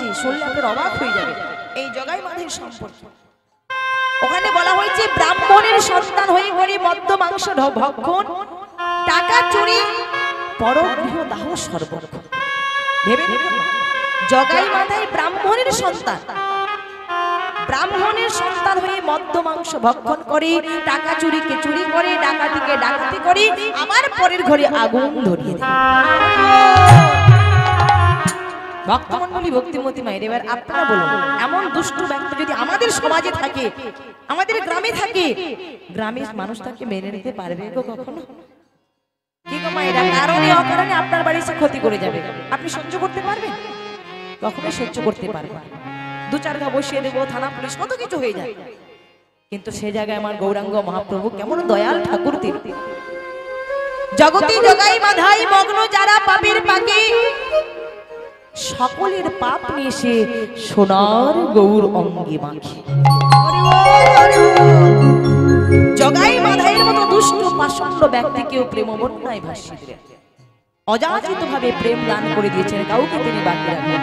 হচ্ছে, শুনলে আপনার অবাক হয়ে যাবে এই জগাই মাধাইয়ের সম্পর্কে। ওখানে বলা হয়েছে ব্রাহ্মণের সন্তান হয়ে করে মদ্য মাংস ভক্ষণ, টাকা চুরি, পরগৃহ দাহ সর্বক্ষণ। ভেবে দেখুন, জগাই মাধাই ব্রাহ্মণের সন্তান, ব্রাহ্মণের সন্তান হয়ে মদ্য মাংস ভক্ষণ করে, টাকা চুরিকে চুরি করে, ডাকাতিকে ডাকাতি করে, আমার পরের ঘরে আগুন ধরিয়ে দেয়। ভক্তমণ্ডলী, ভক্তিমতী মায়ের, এবার আপনারা বলুন, এমন দুষ্ট ব্যক্তি যদি আমাদের সমাজে থাকে, আমাদের গ্রামে থাকে, গ্রামের মানুষ তাকে মেনে নিতে পারবে গো কখনো? কি গো মায়েরা, কারণে অকারণে আপনার বাড়ি সে ক্ষতি করে যাবে, আপনি সহ্য করতে পারবেন? কখনোই সহ্য করতে পারবেন? দু চার ঘা বসিয়ে দেবো, থানা পুলিশ কত কিছু হয়ে যায়, কিন্তু সে জায়গায় আমার গৌরাঙ্গ মহাপ্রভু কেমন দয়াল ঠাকুর তিনি। জগতে জগাই মাধাই মগ্ন যারা পাপের পাকে, সকলের পাপ নিয়ে সে সোনার গৌর অঙ্গে মাখে। জগাই মাধাইয়ের মতো দুষ্ট পাষণ্ড ব্যক্তিকেও প্রেম বন্যায় ভাসিয়ে দিলেন, অযাচিত ভাবে প্রেম দান করে দিয়েছেন, কাউকে তিনি বাকি রাখেন।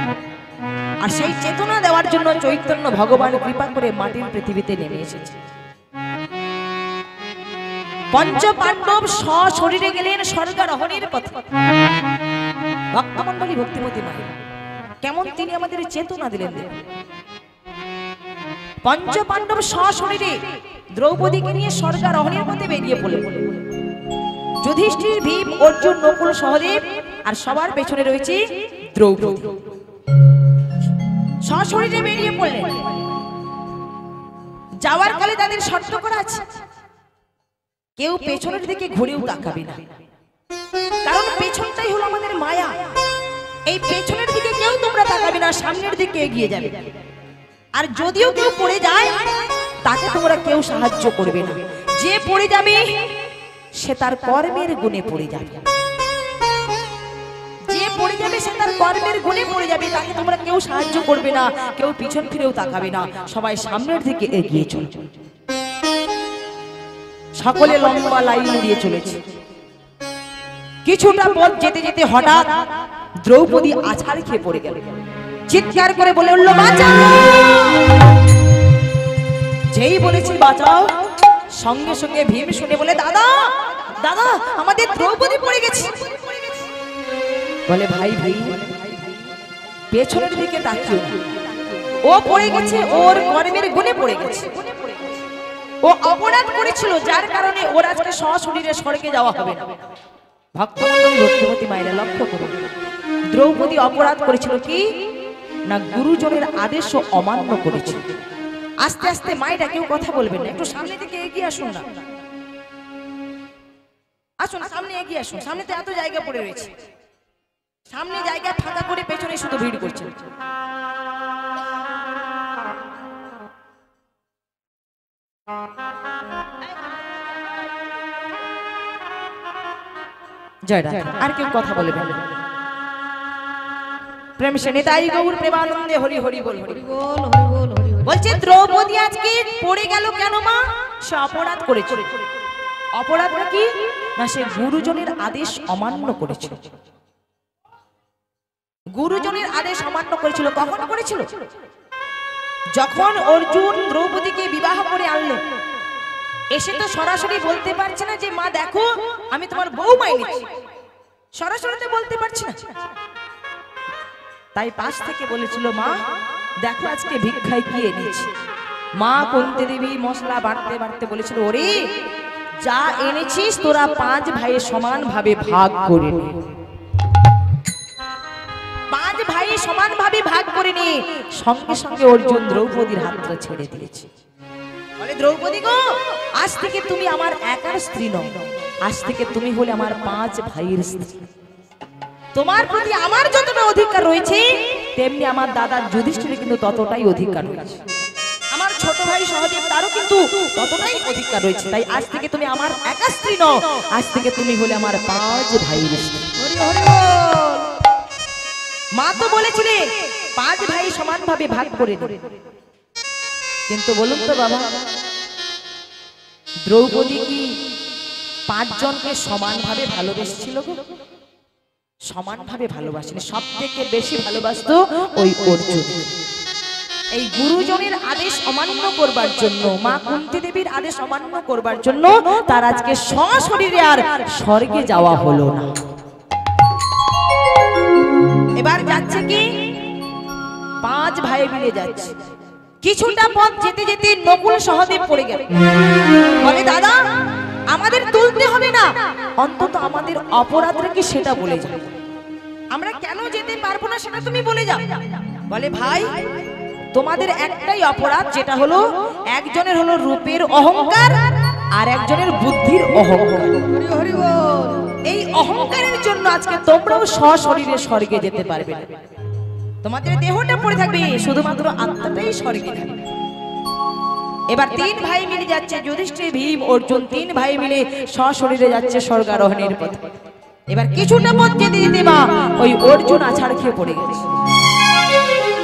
আর সেই চেতনা দেওয়ার জন্য চৈতন্য ভগবান কৃপা করে মাটির পৃথিবীতে নেমে এসেছে। পঞ্চ পাণ্ডব সশরীরে গেলেন স্বর্গারোহণের পথে। ভক্তমণ্ডলী, ভক্তিমতী মায়ের, কেমন তিনি আমাদের চেতনা দিলেন। পঞ্চ পাণ্ডব সশরীরে দ্রৌপদীকে নিয়ে স্বর্গারোহণের পথে বেরিয়ে পড়লেন। যুধিষ্ঠির, ভীম, অর্জুন, নকুল, সহদেব, আর সবার পেছনে রয়েছে দ্রৌপদী। সশরীরে বেরিয়ে পড়লেন। যাওয়ার কালে তাদের শর্ত করা আছে, কেউ পেছনের দিকে ঘুরেও তাকাবে না, কারণ পেছনটাই হলো আমাদের মায়া। এই পেছনের দিকে কেউ তোমরা তাকাবে না, সামনের দিকে এগিয়ে যাবে। আর যদিও কেউ পড়ে যায়, তাকে তোমরা কেউ সাহায্য করবে না। যে পড়ে যাবে সে তার কর্মের গুণে পড়ে যাবে, যে পড়ে যাবে সে তার কর্মের গুণে পড়ে যাবে, তাকে তোমরা কেউ সাহায্য করবে না, কেউ পিছন ফিরেও তাকাবে না, সবাই সামনের দিকে এগিয়ে চলো। সকলে লম্বা লাইন দিয়ে চলেছে। কিছুটা পথ যেতে যেতে হঠাৎ দ্রৌপদী আছাড় খেয়ে পড়ে গেল, চিৎকার করে বলে উঠল, বাঁচাও! যেই বলেছি বাঁচাও, সঙ্গে সঙ্গে ভীম শুনে বলে, দাদা দাদা, আমাদের দ্রৌপদী পড়ে গেছে। বলে, ভাই ভাই, পেছনের দিকে তাকিও, ও পড়ে গেছে, ওর কর্মের গুণে পড়ে গেছে, ও অপরাধ করেছিল, যার কারণে ওর আজকে সশরীরে স্বর্গে যাওয়া হবে না। ভক্তমণ্ডলী, ভক্তিমতী মায়েরা, লক্ষ্য করুন, দ্রৌপদী অপরাধ করেছিল কি না, গুরুজনের আদেশও অমান্য করেছিল। আস্তে আস্তে মায়েরা, কেউ কথা বলবেন না, একটু সামনে থেকে এগিয়ে আসুন না, আসুন সামনে এগিয়ে আসুন, সামনে তো এত জায়গা পড়ে রয়েছে, সামনে জায়গা ফাঁকা করে পেছনে শুধু ভিড় করছে। জয় রাধা। আর কেউ কথা বলবেন না। প্রেম সে নিতাই গৌর প্রেমানন্দে হরি হরি বল, হরি বল, হরি বল, হরি বল। বলছে দ্রৌপদী আজকে পড়ে গেল কেন মা? সে অপরাধ করেছিল। অপরাধ কি না, সে গুরুজনের আদেশ অমান্য করেছিল। গুরুজনের আদেশ অমান্য করেছিল। কখন করেছিল? যখন অর্জুন দ্রৌপদীকে বিবাহ করে আনলেন, এসে তো সরাসরি বলতে পারছে না যে মা দেখো আমি তোমার বউ মাইনেছি, সরাসরি তো বলতে পারছে না। তাই পাশ থেকে বলেছিল, মা দেখো আজকে ভিক্ষায় কি এনেছি। মা কুন্তি দেবী মশলা বাড়তে বাড়তে বলেছিল, ওরে যা এনেছিস তোরা 5 ভাইয়ের সমান ভাবে ভাগ করে নে। 5 ভাই সমান ভাবে ভাগ করে নে। সঙ্গে সঙ্গে অর্জুন দ্রৌপদীর হাতটা ছেড়ে দিয়েছে। বলে, দ্রৌপদী গো, আজ থেকে তুমি আমার একার স্ত্রী নও, আজ থেকে তুমি হলে আমার 5 ভাইয়ের স্ত্রী। তোমার প্রতি আমার যতটা অধিকার রয়েছে, তেমনি আমার দাদা যুধিষ্ঠিরের কিন্তু ততটাই অধিকার রয়েছে। আমার ছোট ভাই সহদেব তারও কিন্তু ততটাই অধিকার রয়েছে। তাই আজ থেকে তুমি আমার একা স্ত্রী নও, আজ থেকে তুমি হলে আমার 5 ভাইয়ের স্ত্রী। মা তো বলেছিলেন 5 ভাই সমান ভাবে ভাগ করে দেবে। কিন্তু বলুন তো বাবা, দ্রৌপদী কি 5 জনকে সমান ভাবে ভালোবেসেছিল গো? সমানভাবে ভালোবাসেন, সব থেকে বেশি ভালোবাসতো ওই অর্জুন। এই গুরুজনের আদেশ অমান্য করবার জন্য, মা কুন্তী দেবীর আদেশ অমান্য করবার জন্য তার আজকে সশরীরে আর স্বর্গে যাওয়া হলো না। এবার যাচ্ছে কি, 5 ভাই মিলে যাচ্ছে। কিছুটা পথ যেতে যেতে নকুল সহদেব পড়ে গেল। বলে দাদা আমাদের তুলতে হবে না, অন্তত আমাদের অপরাধটা কি সেটা বলে যাও, আমরা কেন যেতে পারবো না সেটা তুমি বলে যাও। বলে ভাই তোমাদের একটাই অপরাধ, যেটা হলো একজনের হলো রূপের অহংকার আর একজনের বুদ্ধির অহংকার। এই অহংকারের জন্য আজকে তোমরাও সশরীরে স্বর্গে যেতে পারবে না। তোমাদের দেহটা পড়ে থাকবে, শুধুমাত্র আত্মাটাই স্বর্গে যাবে। এবার 3 ভাই মিলে যাচ্ছে, যুধিষ্ঠির, ভীম, অর্জুন, 3 ভাই মিলে সশরীরে যাচ্ছে স্বর্গারোহণের পথে। এবার কিছুটা পথ যেতে যেতে মা ওই অর্জুন আছাড় খেয়ে পড়ে গেছে।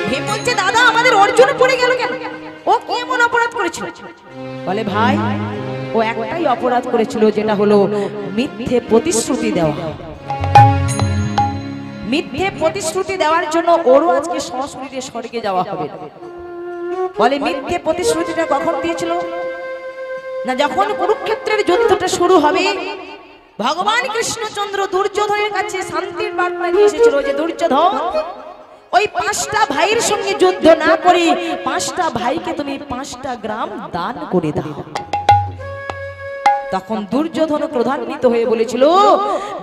ভীম বলছে দাদা আমাদের অর্জুন পড়ে গেল কেন, ও কি এমন অপরাধ করেছিল? বলে ভাই ও একটাই অপরাধ করেছিল, যেটা হলো মিথ্যে প্রতিশ্রুতি দেওয়া। মিথ্যে প্রতিশ্রুতি দেওয়ার জন্য ওরও আজকে সশরীরে স্বর্গে যাওয়া হবে। বলে মিথ্যে প্রতিশ্রুতিটা কখন দিয়েছিল না, যখন কুরুক্ষেত্রের যুদ্ধটা শুরু হবে ভগবান কৃষ্ণচন্দ্র দুর্যোধনের কাছে শান্তির বার্তা নিয়ে এসেছিল যে দুর্যোধন ওই 5টা ভাইয়ের সঙ্গে যুদ্ধ না করে 5টা ভাইকে তুমি 5টা গ্রাম দান করে দাও। তখন দুর্যোধন ক্রোধান্বিত হয়ে বলেছিল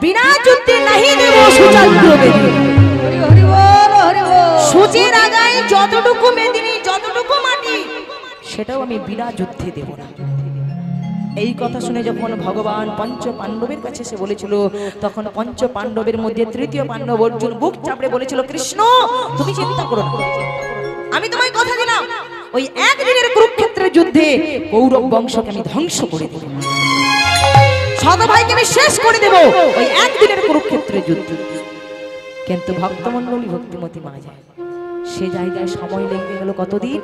বিনা যুদ্ধে নাহি দেব সুচাগ্র মেদিনী। সূচের আগায় যতটুকু মেদিনী, যতটুকু মাটি, সেটাও আমি বিনা যুদ্ধে দেব না। এই কথা শুনে যখন ভগবান পঞ্চ পাণ্ডবের কাছে এসে বলেছিল, তখন পঞ্চ পাণ্ডবের মধ্যে 3য় পাণ্ডব অর্জুন বুক চাপড়ে বলেছিল কৃষ্ণ তুমি চিন্তা করো না, আমি তোমায় কথা দিলাম ওই একদিনের কুরুক্ষেত্রের যুদ্ধে কৌরব বংশকে আমি ধ্বংস করে দেব, শত ভাইকে আমি শেষ করে দেব ওই একদিনের কুরুক্ষেত্রের যুদ্ধে। কিন্তু ভক্তমণ্ডলী ভক্তিমতী মা যায়, সে জায়গায় সময় লেগে গেল কতদিন,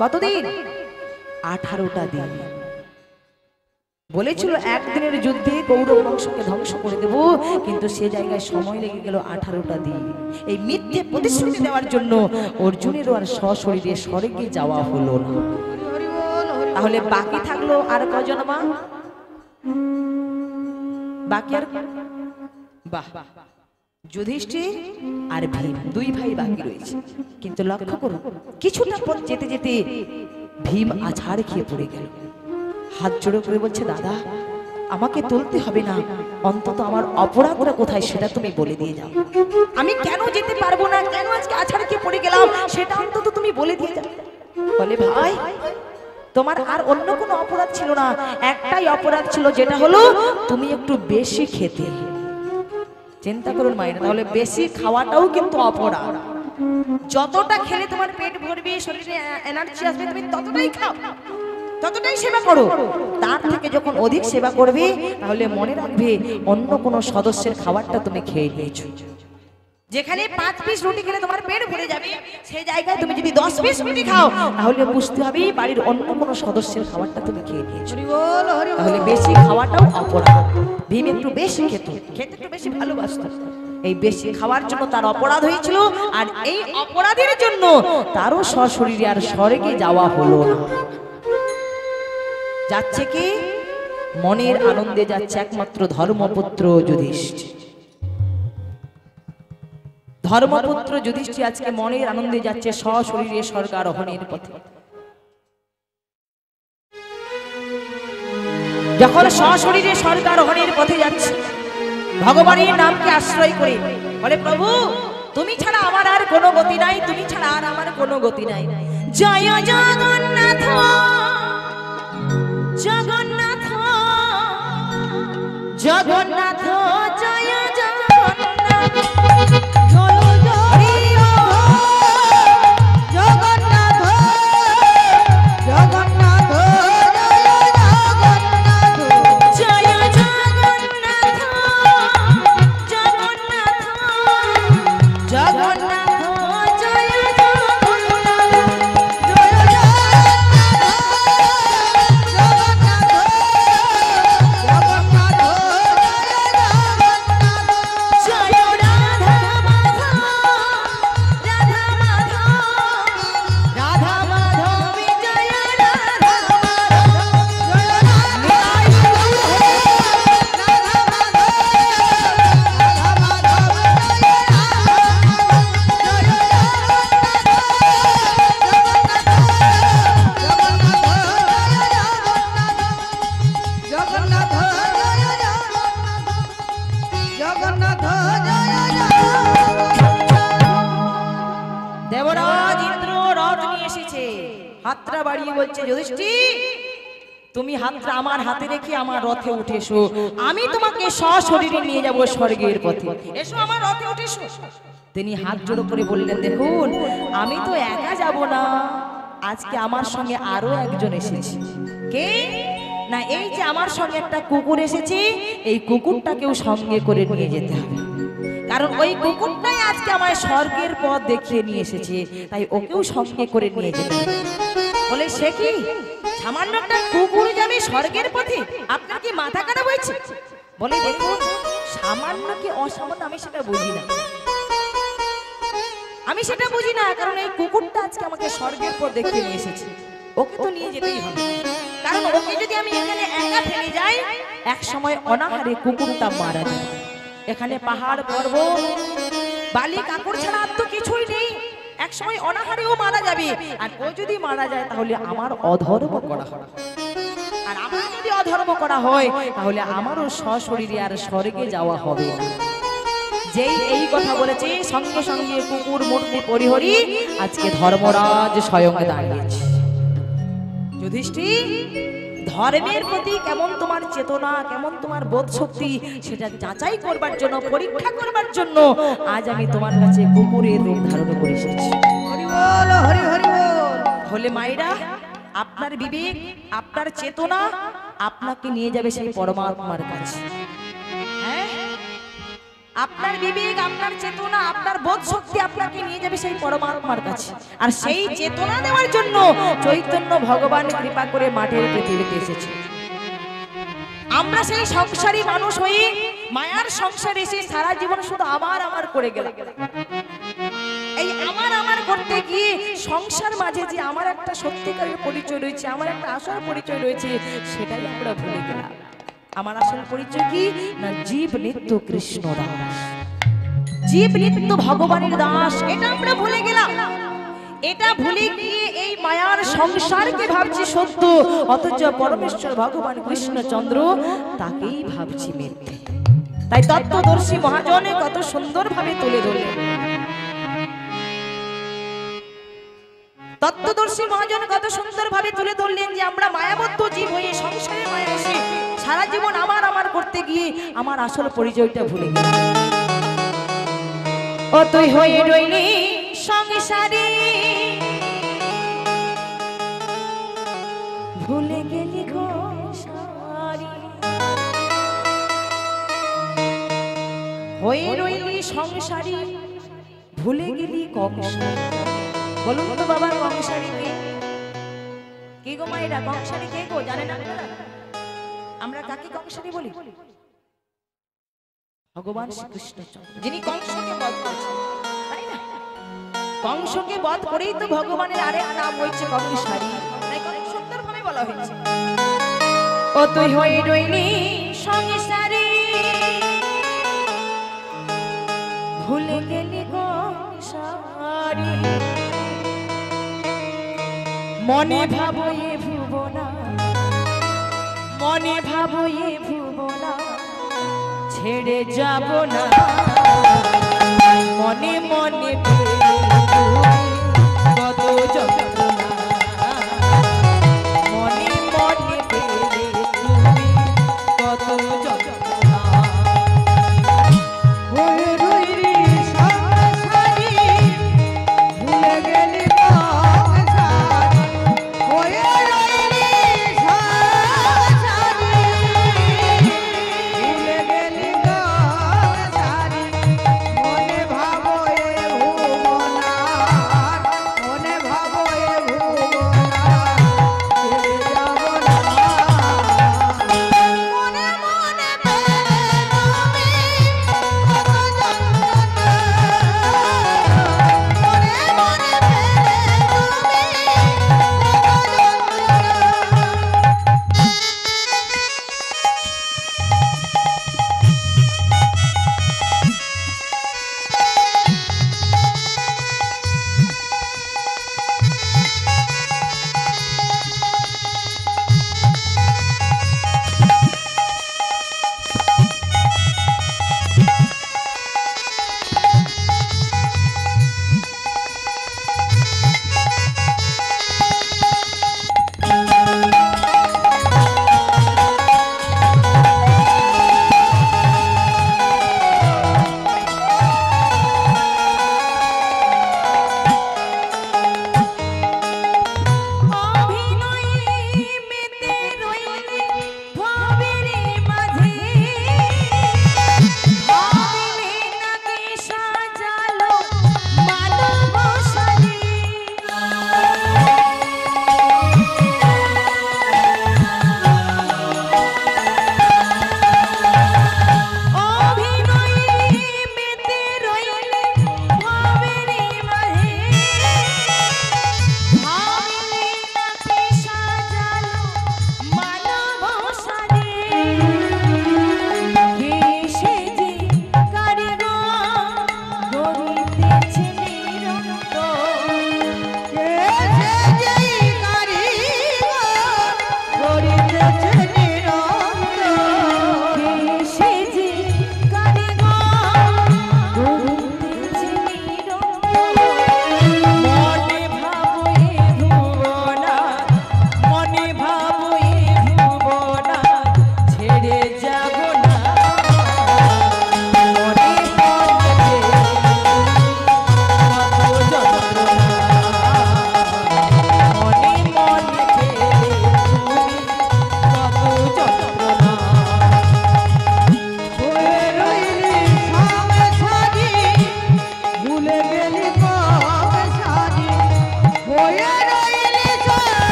কতদিন 18টা দিন। বলেছিল একদিনের যুদ্ধে কৌরব বংশকে ধ্বংস করে দেব, কিন্তু সে জায়গায় সময় লেগে গেল 18টা দিন। এই মিথ্যে প্রতিশ্রুতি দেওয়ার জন্য অর্জুনেরও আর সশরীরে স্বর্গে যাওয়া হলো না। তাহলে বাকি থাকলো আর কজন মা? বাকি আর বাহ যুধিষ্ঠির আর ভীম, 2 ভাই বাকি রয়েছে। কিন্তু লক্ষ্য করো কিছুটা পথ যেতে যেতে ভীম আছাড় খেয়ে পড়ে গেল। হাত জোড়ো করে বলছে দাদা আমাকে তুলতে হবে না, অন্তত আমার অপরাধটা কোথায় সেটা তুমি বলে দিয়ে যাও। আমি কেন যেতে পারবো না, কেন আজকে আছাড় খেয়ে পড়ে গেলাম সেটা অন্তত তুমি বলে দিয়ে যাও। বলে ভাই তোমার আর অন্য কোনো অপরাধ ছিল না, একটাই অপরাধ ছিল, যেটা হলো তুমি একটু বেশি খেতে। চিন্তা করুন মায়েরা, তাহলে বেশি খাওয়াটাও কিন্তু অপরাধ। যতটা খেলে তোমার পেট ভরবে, শরীরে এনার্জি আসবে, তুমি ততটাই খাও, ততটাই সেবা করো। তার থেকে যখন অধিক সেবা করবে তাহলে মনে রাখবে অন্য কোনো সদস্যের খাবারটা তুমি খেয়ে নিয়েছো। যেখানে 5 পিস রুটি খেলে তোমার পেট ভরে যাবে, সেই জায়গায় তুমি যদি 10 পিস রুটি খাও তাহলে বুঝতে হবে বাড়ির অন্য কোনো সদস্যের খাবারটা তুমি খেয়ে নিয়েছো। তাহলে বেশি খাওয়াটাও অপরাধ। ভীম একটু বেশি খেতে একটু বেশি ভালোবাসতো, এই বেশি খাওয়ার জন্য তার অপরাধ হয়েছিল, আর এই অপরাধের জন্য তারও সশরীরে আর স্বর্গে যাওয়া হলো না। যাচ্ছে কি মনের আনন্দে যাচ্ছে একমাত্র ধর্মপুত্র যুধিষ্ঠির। ধর্মপুত্র যুধিষ্ঠির আজকে মনের আনন্দে যাচ্ছে সশরীরে স্বর্গারোহণের পথে। যখন সশরীরে স্বর্গারোহণের পথে যাচ্ছে ভগবানের নামকে আশ্রয় করে বলে প্রভু তুমি ছাড়া আমার আর কোনো গতি নাই, তুমি ছাড়া আর আমার কোনো গতি নাই। জয় জগন্নাথ জগন্নাথ জগন্নাথ জয় জগন্নাথ দেবরাজ ইন্দ্র রথ নিয়ে এসেছে, হাতটা বাড়িয়ে বলছে যুধিষ্ঠির তুমি হাতটা আমার হাতে রেখে আমার রথে উঠে এসো, আমি তোমাকে সশরীরে নিয়ে যাব স্বর্গের পথে, এসো আমার রথে উঠে এসো। তিনি হাত জোড়ো করে বললেন দেখুন আমি তো একা যাব না, আজকে আমার সঙ্গে আরো একজন এসেছে। কে না, এই যে আমার সঙ্গে একটা কুকুর এসেছে, এই কুকুরটাকেও সঙ্গে করে নিয়ে যেতে হবে, কারণ ওই কুকুরটাই আজকে আমার স্বর্গের পথ দেখিয়ে নিয়ে এসেছে, তাই ওকেও সঙ্গে করে নিয়ে যেতে হবে। বলে সে কি সামান্য একটা কুকুর যাবে স্বর্গের পথে, আপনার কি মাথা খারাপ হয়েছে? বলে দেখুন সামান্য কি অসামান্য আমি সেটা বুঝি না, আমি সেটা বুঝি না, কারণ এই কুকুরটা আজকে আমাকে স্বর্গের পথ দেখিয়ে নিয়ে এসেছে, ওকে তো নিয়ে যেতেই হবে, কারণ ওকে যদি আমি এখানে একা ফেলে যাই এক সময় অনাহারে কুকুরটা মারা যাবে। এখানে পাহাড় পর্বত বালি কাকড় ছাড়া আর তো কিছুই নেই, এক সময় অনাহারেও মারা যাবে, আর ও যদি মারা যায় তাহলে আমার অধর্ম করা হবে, আর আমার যদি অধর্ম করা হয় তাহলে আমারও সশরীরে আর স্বর্গে যাওয়া হবে না। যেই এই কথা বলেছে সঙ্গে সঙ্গে কুকুর মূর্তি পরিহরি আজকে ধর্মরাজ স্বয়ং দাঁড়িয়েছে। যুধিষ্ঠির ধর্মের প্রতি কেমন তোমার চেতনা, কেমন তোমার বোধ শক্তি, সেটা যাচাই করবার জন্য, পরীক্ষা করবার জন্য আজ আমি তোমার কাছে কুকুরের রূপ ধারণ করে এসেছি। হরি বল হরি হরি বল। হলে মায়েরা আপনার বিবেক আপনার চেতনা আপনাকে নিয়ে যাবে সেই পরমাত্মার কাছে। হ্যাঁ, আপনার বিবেক আপনার চেতনা আপনার বোধ শক্তি আপনাকে নিয়ে যাবে সেই পরমাত্মার কাছে, আর সেই চেতনা দেওয়ার জন্য চৈতন্য ভগবান কৃপা করে মাটির পৃথিবীতে এসেছে। আমরা সেই সংসারী মানুষ হয়ে মায়ার সংসারে এসে সারা জীবন শুধু আমার আমার করে গেলাম। এই আমার আমার করতে গিয়ে সংসার মাঝে যে আমার একটা সত্যিকারের পরিচয় রয়েছে, আমার একটা আসল পরিচয় রয়েছে, সেটাই আমরা ভুলে গেলাম। আমার আসল পরিচয় কি না, জীব নিত্য কৃষ্ণ দাস, জীব নিত্য ভগবানের দাস, এটা আমরা ভুলে গেলাম। এটা ভুলে গিয়ে এই মায়ার সংসারকে ভাবছি সত্য, অথচ পরমেশ্বর ভগবান কৃষ্ণচন্দ্র তাকেই ভাবছি মিথ্যে। তাই তত্ত্বদর্শী মহাজনে কত সুন্দরভাবে তুলে ধরলেন, তত্ত্বদর্শী মহাজন কত সুন্দরভাবে তুলে ধরলেন যে আমরা মায়াবদ্ধ জীব হয়ে সংসারে মায়া এসে সারা জীবন আমার আমার করতে গিয়ে আমার আসল পরিচয়টা ভুলে গেলাম। ও তুই হয়ে রইলি সংসারে, ভুলে গেলি সংসারী, হয়ে রইলি সংসারী, ভুলে গেলি কংসারী। বলুন তো বাবা কংসারী কে? কে গো মায়েরা, কংসারী কে গো জানেন আপনারা? আমরা কাকে কংসারী বলি? ভগবান শ্রীকৃষ্ণচন্দ্র, যিনি কংসকে বধ করেছেন, তাই না? কংসকে বধ করেই তো ভগবানের আরেক নাম হয়েছে কংসারী, তাই কত সুন্দরভাবে বলা হয়েছে। ও তুই হয়ে রইলি সংসারী, ভুলে গেলি কংসারী, মনে ভাবো এ ভুবনা, মনে ভাবো এ ভুবনা ছেড়ে যাব না, মনে মনে কত যন্ত্রণা, মনে মনে পেলে তুমি কত যন্ত্রণা। হয়ে রইলি সংসারী, ভুলে গেলি সংসারী, হয়ে রইলি সংসারী, ভুলে গেলি সংসারী, মনে ভাবো এ ভুবনা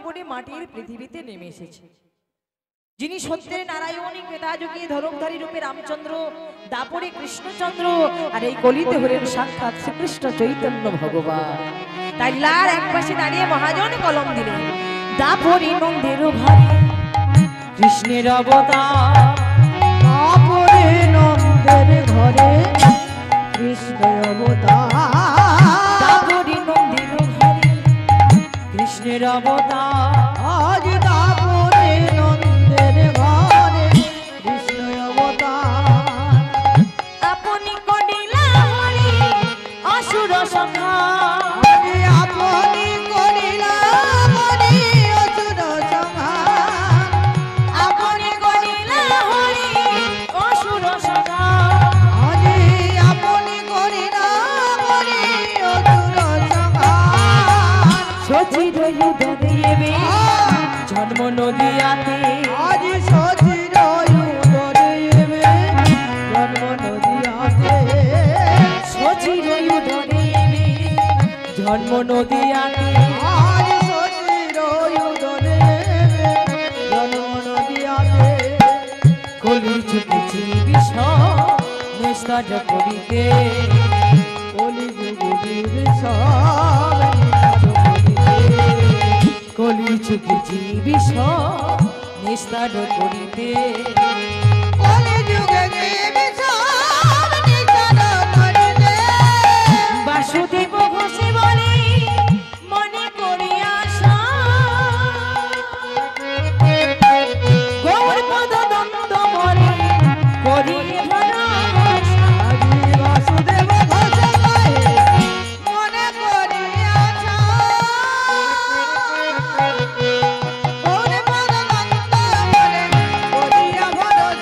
করে মাটির পৃথিবীতে নেমে এসেছে, যিনি সত্যের নারায়ণ, ক্রেতাযুগী ধরমধারী রূপে রামচন্দ্র, দাপরে কৃষ্ণচন্দ্র, আর এই কলিতে হলেন সাক্ষাৎ শ্রীকৃষ্ণ চৈতন্য ভগবান। তাই লার এক পাশে দাঁড়িয়ে মহাজন কলম দিলেন, দাপরে নন্দের ঘরে কৃষ্ণের অবতার, দাপরে নন্দের ঘরে কৃষ্ণের অবতার, দাপরে নন্দের ঘরে কৃষ্ণের অবতার, আজ দাপরে নন্দের ঘরে কৃষ্ণ অবতার, আপনি করিলা হরি অসুর সংহার, আপনি করিলা হরি অসুর সংহার, আপনি করিলা হরি অসুর সংহার, আপনি করিলা হরি অসুর সংহার, সচির উদরে জন্ম নদিয়াতে, আজ সচির উদরে জন্ম নদিয়াতে, সচির উদরে জন্ম নদিয়াতে, আজ সচির উদরে জন্ম নদিয়াতে, কলির চুকেছি বিষ নিস্তার করিতে, কলিযুগের সব নিস্তার করিতে, কলির চুকেছি বিষ নিস্তার করিতে, কলিযুগের সব নিস্তার করিতে, বাসুদেব ঘোষে বলে মনে করি আশা, গৌর পদ দ্বন্দ্ব বলে করি ভরসা, আজি বাসুদেব ঘোষ কহে মনে করি আশা, গৌর পদ দ্বন্দ্ব বলে করিয়া ভরসা,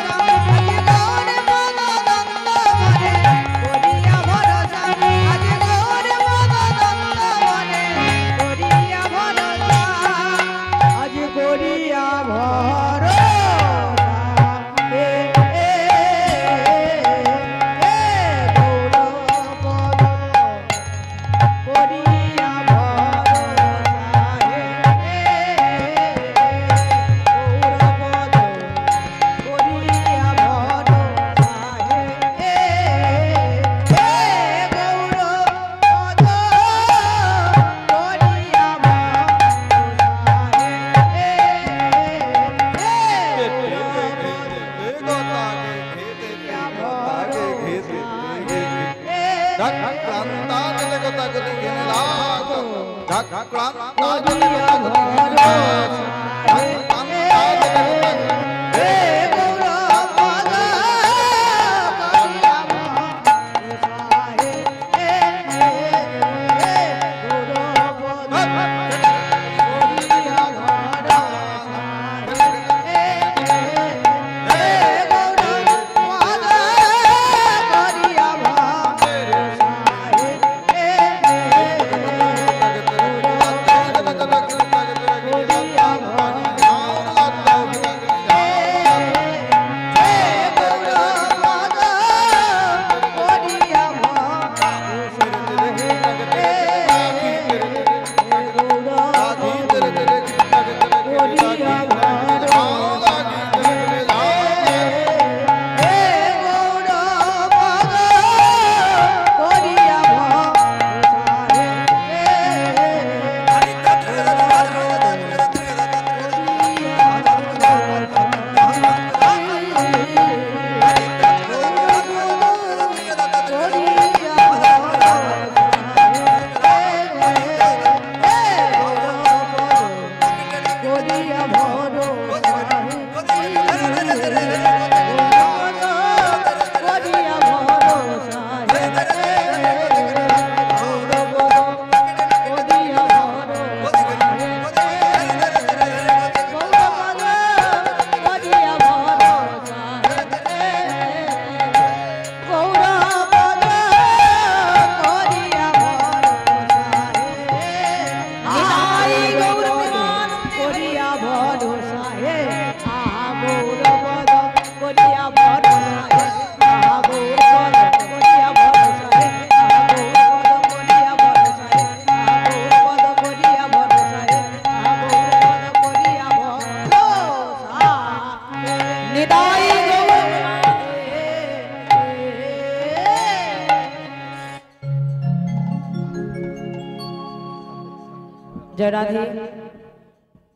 জয় রাধে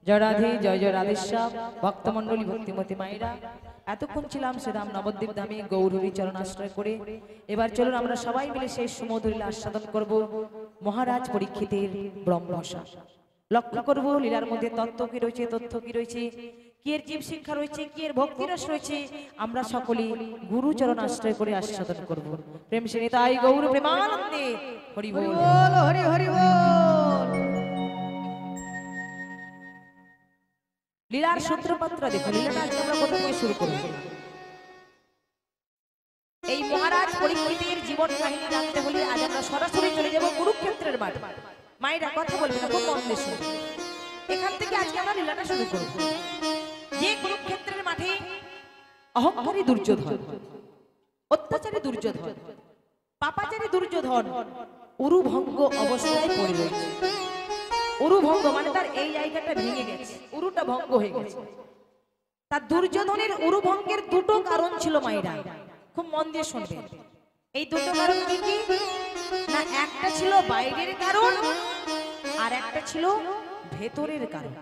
জয় রাধে জয় জয় রাধেশ্যাম ভক্তমণ্ডলী ভক্তিমতী মায়েরা, এতক্ষণ ছিলাম শ্রীরাম নবদ্বীপ ধামে গৌরহরি চরণ আশ্রয় করে। এবার চলুন আমরা সবাই মিলে সেই সুমধুর লীলা আস্বাদন করব। মহারাজ পরীক্ষিতের ব্রহ্মশা লক্ষ্য করব লীলার মধ্যে তত্ত্ব কি রয়েছে, তথ্য কি রয়েছে, কি এর জীব শিক্ষা রয়েছে, কি এর ভক্তি রস রয়েছে। আমরা সকলেই গুরুচরণ আশ্রয় করে আস্বাদন করব। প্রেম সে নিতাই গৌর প্রেমানন্দে হরি বল। বল হরি হরি বল। লীলার সূত্রপাত্র দেখো, লীলাটা আজকে আমরা কোথা থেকে শুরু করব। এই মহারাজ পরীক্ষিতের জীবন কাহিনী জানতে হলে আজ আমরা সরাসরি চলে যাব কুরুক্ষেত্রের মাঠ। মায়েরা কথা বলবে না, খুব মন দিয়ে শুনবে। এখান থেকে আজকে আমরা লীলাটা শুরু করব। যে কুরুক্ষেত্রের মাঠে অহংকারী দুর্যোধন, অত্যাচারী দুর্যোধন, পাপাচারী দুর্যোধন উরুভঙ্গ অবস্থায় পড়ে রয়েছে। উরুভঙ্গ মানে তার এই জায়গাটা ভেঙে গেছে, উরুটা ভঙ্গ হয়ে গেছে। তার দুর্যোধনের উরুভঙ্গের দুটো কারণ ছিল মায়েরা, খুব মন দিয়ে শুনবেন। এই দুটো কারণ কি কি না, একটা ছিল বাইরের কারণ আর একটা ছিল ভেতরের কারণ।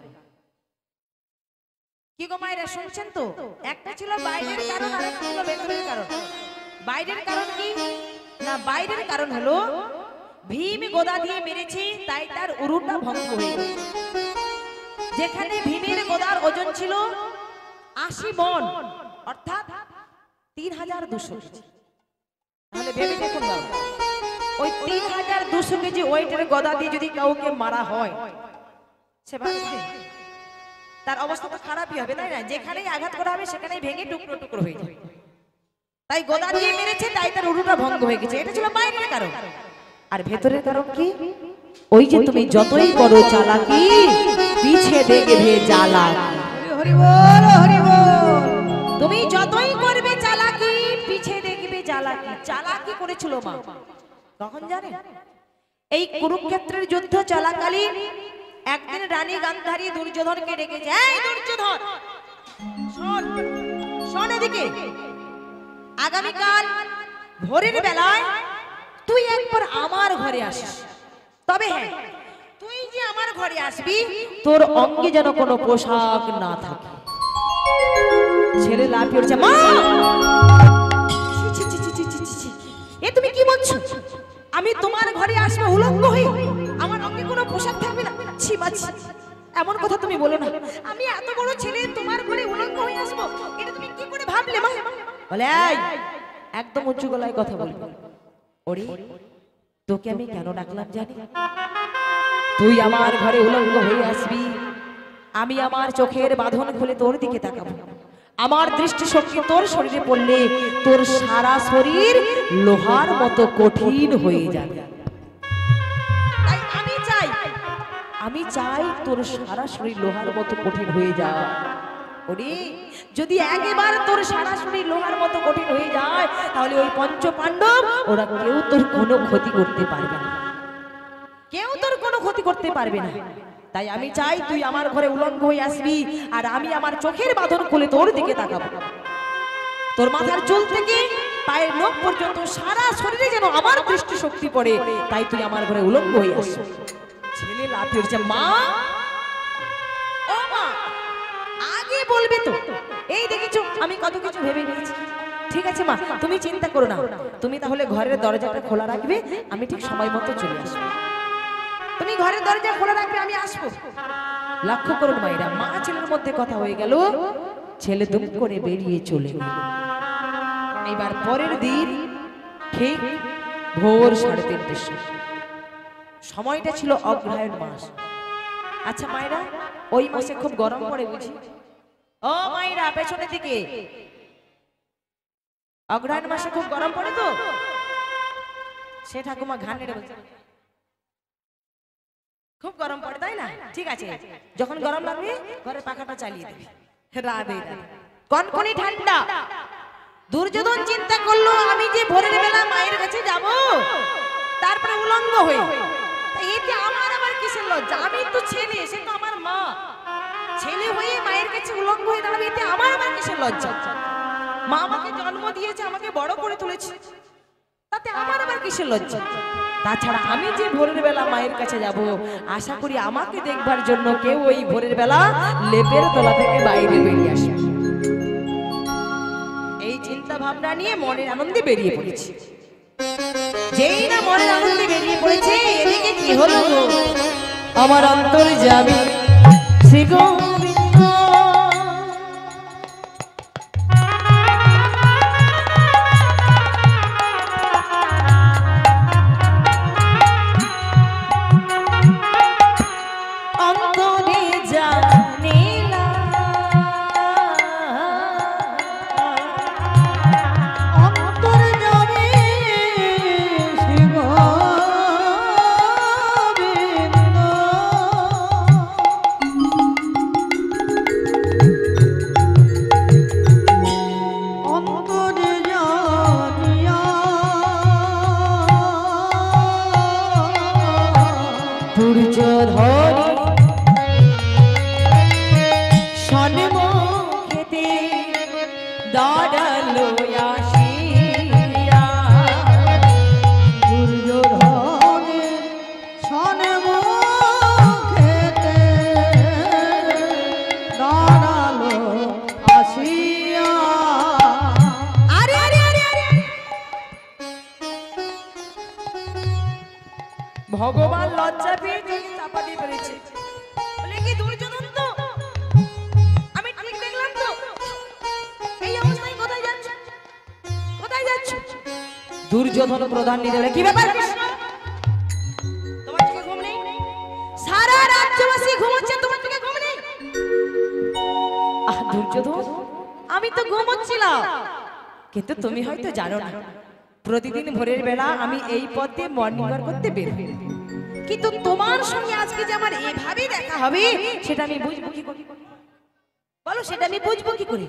কি গো মায়েরা শুনছেন তো? একটা ছিল বাইরের কারণ আর একটা ছিল ভেতরের কারণ। বাইরের কারণ কি না, বাইরের কারণ হলো ভীম গোদা দিয়ে মেরেছে, তাই তার উরুটা ভঙ্গ হয়ে গেছে। যেখানে ভীমের গোদার ওজন ছিল 80 মণ, অর্থাৎ 3200 কেজি। তাহলে ভেবে দেখুন বাবা, ওই 3200 কেজি ওয়েটের গদা দিয়ে যদি কাউকে মারা হয়, সে বাঁচবে? তার অবস্থা তো খারাপই হবে, তাই না? যেখানেই আঘাত করা হবে সেখানেই ভেঙে টুকরো টুকরো হয়ে যাবে। তাই গদা দিয়ে মেরেছে, তাই তার উরুটা ভঙ্গ হয়ে গেছে। এটা ছিল বাইরের কারণ। আর ভেতরের কারণ কি? ওই যে তুমি যতই করো চালাকি, পিছে দেখবে জ্বালাকি। হরি বল হরি বল। তুমি যতই করবে চালাকি, পিছে দেখবে জ্বালাকি। চালাকি করেছিল মা কখন জানেন? এই কুরুক্ষেত্রের যুদ্ধ চলাকালীন একদিন রানী গান্ধারী দুর্যোধনকে ডেকেছে, এই দুর্যোধন শোন, শোন এদিকে, আগামীকাল ভোরের বেলায় তুই একবার আমার ঘরে আসিস। তবে হ্যাঁ, তুই যে আমার ঘরে আসবি, তোর অঙ্গে যেন কোনো পোশাক না থাকে। ছেলে লাফিয়ে উঠছে, মা এ তুমি কি বলছো? আমি তোমার ঘরে আসবো উলঙ্গ হয়ে, আমার অঙ্গে কোনো পোশাক থাকবে না? ছি মা ছি, এমন কথা তুমি বলো না। আমি এত বড় ছেলে তোমার ঘরে উলঙ্গ হয়ে আসবো, এটা তুমি কি করে ভাবলে মা? বলে এই, একদম উঁচু গলায় কথা বলবি। ওরে, তোকে আমি কেন ডাকলাম জানি? তুই আমার ঘরে উলঙ্গ হয়ে আসবি, আমি আমার চোখের বাঁধন খুলে তোর দিকে তাকাবো। আমার দৃষ্টি শক্তি তোর শরীরে পড়লে তোর সারা শরীর লোহার মতো কঠিন হয়ে যাবে। তাই আমি চাই তোর সারা শরীর লোহার মতো কঠিন হয়ে যায়। ওরে, যদি একবার তোর সারা শরীর লোহার মতো কঠিন হয়ে যায়, তাহলে ওই পঞ্চ পাণ্ডব ওরা কেউ তোর কোনো ক্ষতি করতে পারবে না, কেউ তোর কোনো ক্ষতি করতে পারবে না। তাই আমি চাই তুই আমার ঘরে উলঙ্গ হয়ে আসবি, আর আমি আমার চোখের বাঁধন খুলে তোর দিকে তাকাবো। তোর মাথার চুল থেকে পায়ের নখ পর্যন্ত সারা শরীরে যেন আমার দৃষ্টি শক্তি পড়ে, তাই তুই আমার ঘরে উলঙ্গ হয়ে আসবি। ছেলে লাফিয়ে উঠছে, মা ও মা, আগে বলবে তো, এই দেখেছো আমি কত কিছু ভেবে নিয়েছি। ঠিক আছে মা, তুমি চিন্তা করো না, তুমি তাহলে ঘরের দরজাটা খোলা রাখবে, আমি ঠিক সময় মতো চলে আসবো। তুমি ঘরের দরজা খোলা রাখবে, আমি আসবো। লক্ষ্য করুন মায়েরা, মা ছেলের মধ্যে কথা হয়ে গেল, ছেলে দুম করে বেরিয়ে চলে গেল। এবার পরের দিন ঠিক ভোর 3:30 সময়টা ছিল অগ্রহায়ণ মাস। আচ্ছা মায়েরা, ওই মাসে খুব গরম পড়ে বুঝি? ও মায়েরা পেছনের দিকে, অগ্রহায়ণ মাসে খুব গরম পড়ে তো? সে ঠাকুমা ঘান নেড়ে বলছে, খুব গরম পড়ে তাই না? ঠিক আছে, যখন গরম লাগবে ঘরে পাখাটা চালিয়ে দেবে, রাধে রাধে, কনকনে ঠান্ডা। দুর্যোধন চিন্তা করলো, আমি যে ভোরের বেলা মায়ের কাছে যাব, তারপরে উলঙ্গ হয়ে, এতে আমার আবার কিসের লজ্জা? আমি তো ছেলে, সে তো আমার মা, ছেলে হয়ে মায়ের কাছে উলঙ্গ হয়ে দাঁড়াবে, এতে আমার আবার কিসের লজ্জা? মা আমাকে জন্ম দিয়েছে, আমাকে বড় করে তুলেছে, তা তাতে আমার আবার কিসের লজ্জা? তাছাড়া আমি যে ভোরের বেলা মায়ের কাছে যাব, আশা করি আমাকে দেখবার জন্য কেউ ওই ভোরের বেলা লেপের তলা থেকে বাইরে বেরিয়ে আসবে। এই চিন্তা ভাবনা নিয়ে মনের আনন্দে বেরিয়ে পড়েছি। যেই না মনের আনন্দে বেরিয়ে পড়েছে, এদিকে কি হলো গো? আমার অন্তর যাবে শ্রী গোবিন্দ। অন্তরে জানিলা অন্তর যাবে শ্রী গোবিন্দ। অন্তরে জানিয়া দুর্যোধন সন্মুখেতে দাঁড়ালো আসিয়া। দুর্যোধনের সন্মুখেতে দাঁড়ালো আসিয়া। আরে আরে আরে আরে আরে! ভগবান লজ্জা পেয়ে চোখে চাপা দিয়ে ফেলেছে। বলে কি দুর্যোধন তো? আমি ঠিক দেখলাম তো? এই অবস্থায় কোথায় যাচ্ছ? কোথায় যাচ্ছ? দুর্যোধন প্রধান নিতে বলে কি ব্যাপার কৃষ্ণ? তোমার চোখে ঘুম নেই? সারা রাজ্যবাসী ঘুমোচ্ছে, তোমার চোখে ঘুম নেই? দুর্যোধন, আমি তো ঘুমোচ্ছিলাম, কিন্তু তুমি হয়তো জানো না, প্রতিদিন ভোরের বেলা আমি এই পথে মর্নিং ওয়াক করতে বের হই। কিন্তু তোমার সঙ্গে আজকে যে আমার এভাবে দেখা হবে, সেটা আমি বুঝবো কি করে? বলো, সেটা আমি বুঝবো কি করে?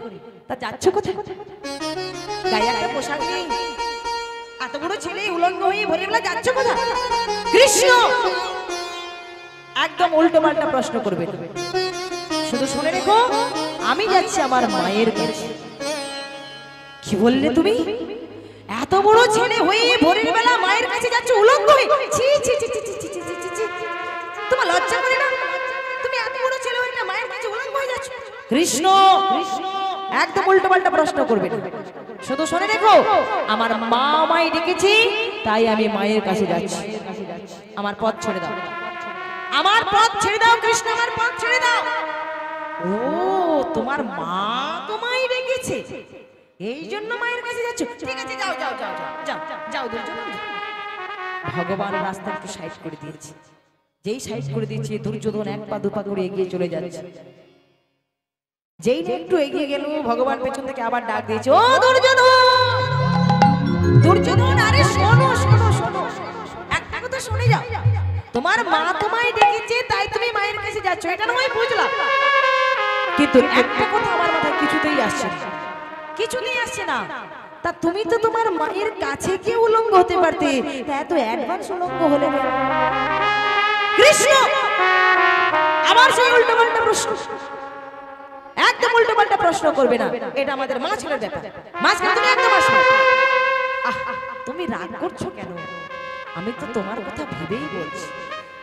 তা যাচ্ছ কোথায়? গায়ে একটা পোশাক নেই, এত বড় ছেলে উলঙ্গ হয়ে ভোরের বেলা যাচ্ছ কোথায়? কৃষ্ণ! একদম উল্টো পাল্টা প্রশ্ন করবে না। শুধু শুনে রেখো, আমি যাচ্ছি আমার মায়ের কাছে। কি বললে তুমি? এত বড় ছেলে হয়ে ভোরের বেলা মায়ের কাছে যাচ্ছ উলঙ্গ হয়ে? ছি ছি ছি ছি ছি ছি ছি ছি ছি। তোমার লজ্জা করে না? তুমি এত বড় ছেলে হয়ে না মায়ের কাছে উলঙ্গ হয়ে যাচ্ছ? কৃষ্ণ! একদম উল্টো পাল্টা প্রশ্ন করবে না। শুধু শুনে রেখো, আমার মা আমায় ডেকেছি, তাই আমি মায়ের কাছে যাচ্ছি। আমার পথ ছেড়ে দাও, আমার পথ ছেড়ে দাও কৃষ্ণ, আমার পথ ছেড়ে দাও। ও, তোমার মা তোমায় ডেকেছে, এই জন্য মায়ের কাছে যাচ্ছ? ঠিক আছে, যাও যাও যাও যাও যাও যাও দুর্যোধন। ভগবান রাস্তা একটু সাইড করে দিয়েছে। যেই সাইড করে দিয়েছে, দুর্যোধন এক পা দু পা করে এগিয়ে চলে যাচ্ছে। যেই না একটু এগিয়ে গেল, ভগবান পেছন থেকে আবার ডাক দিয়েছে, ও দুর্যোধন! দুর্যোধন, আরে শোনো শোনো শোনো, একটা কথা শুনে যাও। তোমার মা তোমায় ডেকেছে, তাই তুমি মায়ের কাছে যাচ্ছ, এটা নয় বুঝলাম, কিন্তু একটা কথা আমার মাথায় কিছুতেই আসছে না, কিছুতেই আসছে না। তা তুমি তো তোমার মায়ের কাছে গিয়ে উলঙ্গ হতে পারতে, তা এত অ্যাডভান্স উলঙ্গ হলে কেন? কৃষ্ণ! আমার সেই উল্টো পাল্টা প্রশ্ন, একদম উল্টো পাল্টা প্রশ্ন করবে না, এটা আমাদের মা ছেলের ব্যাপার। মাঝখানে তুমি একদম আসবে। তুমি রাগ করছো কেন? আমি তো তোমার কথা ভেবেই বলছি।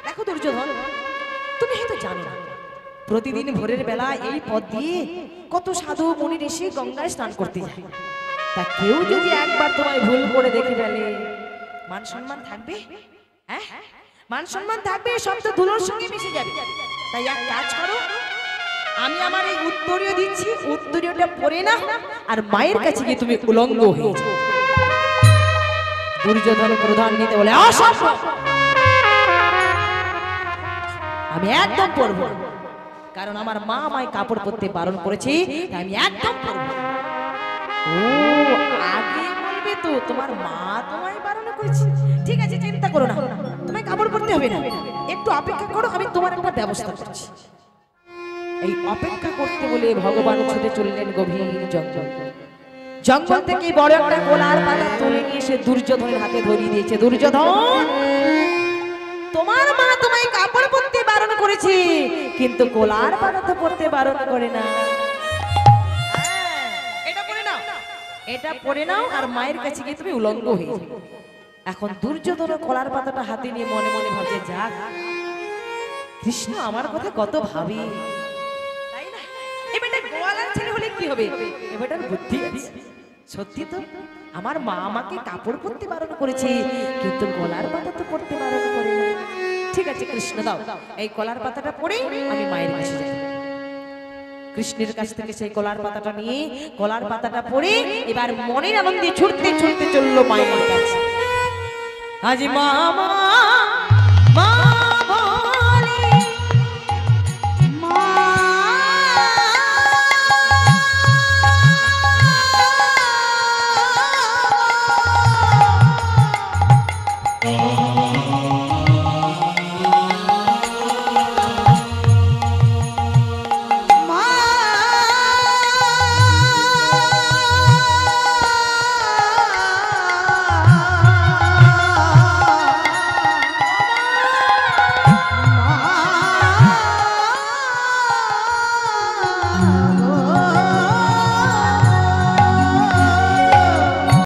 দেখো দুর্যোধন, তুমি হয়তো জানো না, প্রতিদিন ভোরের বেলা এই পথ দিয়ে কত সাধু মুনি এসে গঙ্গায় স্নান করতে যায়। তা কেউ যদি একবার তোমায় ভুল করে দেখে ফেলে, মান সম্মান থাকবে? হ্যাঁ, মান সম্মান থাকবে, সব তো ধুলোর সঙ্গে মিশে যাবে। তাই এক কাজ করো, আমি আমার এই উত্তরীয় দিচ্ছি, উত্তরীয়টা পরে না, আর মায়ের কাছে গিয়ে তুমি উলঙ্গ হয়ে যাও। দুর্যোধন প্রধান নিতে বলে, অসম্ভব, আমি একদম পরব, কারণ আমার মা আমায় কাপড় পরতে বারণ করেছে, তাই আমি একদম পরব। ও, আগে বলবে তো তোমার মা তোমায় বারণ করেছে? ঠিক আছে, চিন্তা করো না, তোমায় কাপড় পরতে হবে না, একটু অপেক্ষা করো, আমি তোমার একটা ব্যবস্থা করছি। এই অপেক্ষা করতে বলে ভগবান ছুটে চললেন গভীর জঙ্গল। জঙ্গল থেকে বড় একটা কোলার পাতা তুলে নিয়ে এসে দুর্যোধনের হাতে ধরিয়ে দিয়েছে। দুর্যোধন, তোমার মা তোমায় কাপড় পরতে বারণ করেছে, কিন্তু কোলার পাতা তো পরতে বারণ করে না। এটা পরে নাও, এটা পরে নাও, আর মায়ের কাছে গিয়ে তুমি উলঙ্গ হয়ে যাও। এখন দুর্যোধন কলার পাতাটা হাতে নিয়ে মনে মনে ভাবছে, যাক কৃষ্ণ আমার কথা কত ভাবি, তাই না? এবারটা গোয়ালার ছেলে হলে কি হবে, এবারটার বুদ্ধি আছে। সত্যি তো আমার মা আমাকে কাপড় পরতে বারণ করেছে, কিন্তু কলার পাতা তো পরতে বারণ করে না। ঠিক আছে কৃষ্ণ, দাও এই কলার পাতাটা পরে আমি মায়ের কাছে যাই। কৃষ্ণের কাছ থেকে সেই কলার পাতাটা নিয়ে কলার পাতাটা পরে এবার মনের আনন্দে ছুটতে ছুটতে চললো মায়ের কাছে। আজ মা